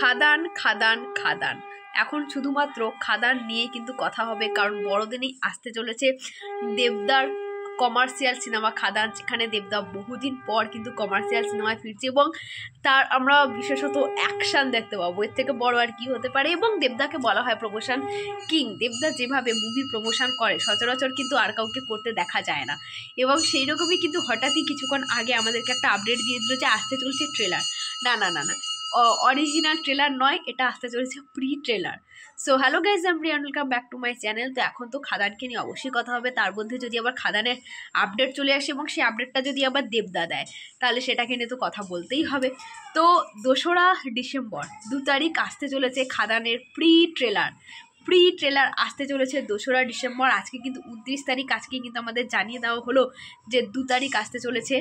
খাদান খাদান খাদান। এখন শুধুমাত্র খাদান নিয়ে কিন্তু কথা হবে, কারণ বড়দিনেই আসতে চলেছে দেবদার কমার্শিয়াল সিনেমা খাদান, যেখানে দেবদা বহুদিন পর কিন্তু কমার্শিয়াল সিনেমায় ফিরছে এবং তার আমরা বিশেষত অ্যাকশান দেখতে পাবো। এর থেকে বড় আর কি হতে পারে। এবং দেবদাকে বলা হয় প্রমোশন কিং। দেবদা যেভাবে মুভির প্রমোশন করে সচরাচর কিন্তু আর কাউকে করতে দেখা যায় না। এবং সেই রকমই কিন্তু হঠাৎই কিছুক্ষণ আগে আমাদেরকে একটা আপডেট দিয়ে দিল যে আসতে চলছে ট্রেলার। না না না না, অরিজিনাল ট্রেলার নয়, এটা আসতে চলেছে pre trailer. So hello guys, I am Riyan, welcome back to my channel. তো এখন তো খাদানকে নিয়ে অবশ্যই কথা হবে, তার মধ্যে যদি আবার খাদানের আপডেট চলে আসে এবং সেই আপডেটটা যদি আবার দেবদা দেয় তাহলে সেটাকে নিয়ে তো কথা বলতেই হবে। তো 2রা ডিসেম্বর 2 তারিখ আসতে চলেছে খাদানের প্রি ট্রেলার আসতে চলেছে 2রা ডিসেম্বর। আজকে কিন্তু 29 তারিখ, আজকে কিন্তু আমাদের জানিয়ে দেওয়া হলো যে 2 তারিখ আসতে চলেছে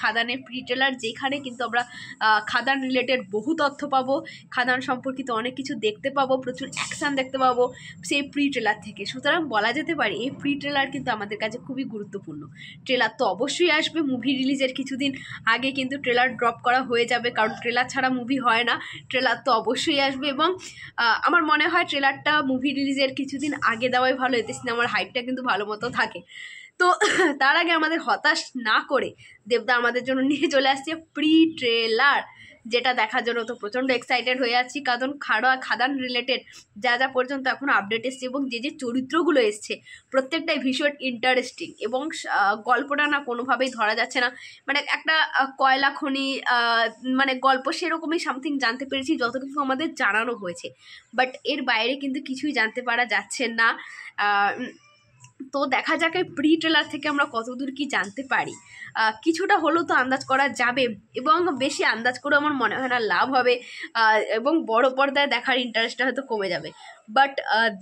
খাদানের প্রি ট্রেলার, যেখানে কিন্তু আমরা খাদান রিলেটেড বহু তথ্য পাবো, খাদান সম্পর্কিত অনেক কিছু দেখতে পাবো, প্রচুর অ্যাকশান দেখতে পাবো সেই প্রি ট্রেলার থেকে। সুতরাং বলা যেতে পারে এই প্রি ট্রেলার কিন্তু আমাদের কাছে খুবই গুরুত্বপূর্ণ। ট্রেলার তো অবশ্যই আসবে, মুভি রিলিজের কিছুদিন আগে কিন্তু ট্রেলার ড্রপ করা হয়ে যাবে, কারণ ট্রেলার ছাড়া মুভি হয় না। ট্রেলার তো অবশ্যই আসবে এবং আমার মনে হয় ট্রেলারটা মুভি রিলিজের কিছুদিন আগে দেওয়াই ভালো, এতে সিনেমার হাইপটা কিন্তু ভালো মতো থাকে। তো তার আগে আমাদের হতাশ না করে দেবদা আমাদের জন্য নিয়ে চলে আসছে প্রি ট্রেলার, যেটা দেখার জন্য তো প্রচণ্ড এক্সাইটেড হয়ে আছি। কারণ খাদান রিলেটেড যা যা পর্যন্ত এখন আপডেট এসছে এবং যে যে চরিত্রগুলো এসছে প্রত্যেকটাই ভীষণ ইন্টারেস্টিং এবং গল্পটা না কোনোভাবেই ধরা যাচ্ছে না। মানে একটা কয়লা খনি মানে গল্প সেরকমই সামথিং জানতে পেরেছি যত কিছু আমাদের জানানো হয়েছে, বাট এর বাইরে কিন্তু কিছুই জানতে পারা যাচ্ছে না। তো দেখা যাক এই প্রি ট্রেলার থেকে আমরা কতদূর কি জানতে পারি। কিছুটা হলেও তো আন্দাজ করা যাবে এবং বেশি আন্দাজ করে আমার মনে হয় না লাভ হবে এবং বড় পর্দায় দেখার ইন্টারেস্টটা হয়তো কমে যাবে। বাট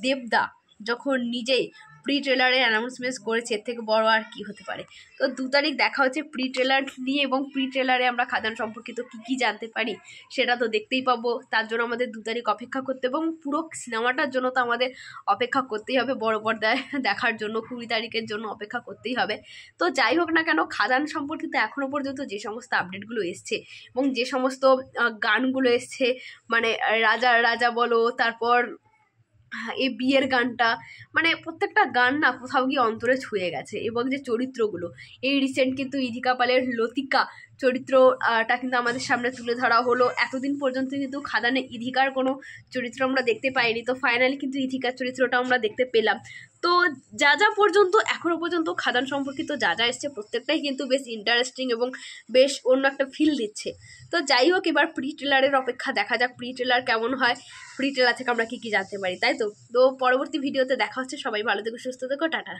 দেবদা যখন নিজেই প্রি ট্রেলারের অ্যানাউন্সমেন্ট করেছে, এর থেকে বড় আর কি হতে পারে। তো 2 তারিখ দেখা হচ্ছে প্রি ট্রেলার নিয়ে এবং প্রি ট্রেলারে আমরা খাদান সম্পর্কিত কী জানতে পারি সেটা তো দেখতেই পাবো। তার জন্য আমাদের 2 তারিখ অপেক্ষা করতে এবং পুরো সিনেমাটার জন্য তো আমাদের অপেক্ষা করতেই হবে, বড় পর্দায় দেখার জন্য 20 তারিখের জন্য অপেক্ষা করতেই হবে। তো যাই হোক না কেন, খাদান সম্পর্কিত এখনও পর্যন্ত যে সমস্ত আপডেটগুলো এসছে এবং যে সমস্ত গানগুলো এসছে, মানে রাজা রাজা বলো, তারপর এই বিয়ের গানটা, মানে প্রত্যেকটা গান না কোথাও গিয়ে অন্তরে ছুঁয়ে গেছে। এবং যে চরিত্রগুলো, এই রিসেন্ট কিন্তু ইধিকা পালের লতিকা চরিত্রটা কিন্তু আমাদের সামনে তুলে ধরা হলো। এতদিন পর্যন্ত কিন্তু খাদানে ইধিকার কোনো চরিত্র আমরা দেখতে পাইনি, তো ফাইনালি কিন্তু ইধিকার চরিত্রটা আমরা দেখতে পেলাম। তো যা যা পর্যন্ত এখনও পর্যন্ত খাদান সম্পর্কিত যা যা এসছে প্রত্যেকটাই কিন্তু বেশ ইন্টারেস্টিং এবং বেশ অন্য একটা ফিল দিচ্ছে। তো যাই হোক, এবার প্রি ট্রেলারের অপেক্ষা, দেখা যাক প্রি ট্রেলার কেমন হয়, প্রি ট্রেলার থেকে আমরা কী জানতে পারি, তাই তো। তো পরবর্তী ভিডিওতে দেখা হচ্ছে। সবাই ভালো থেকো, সুস্থ থেকো, টাটা।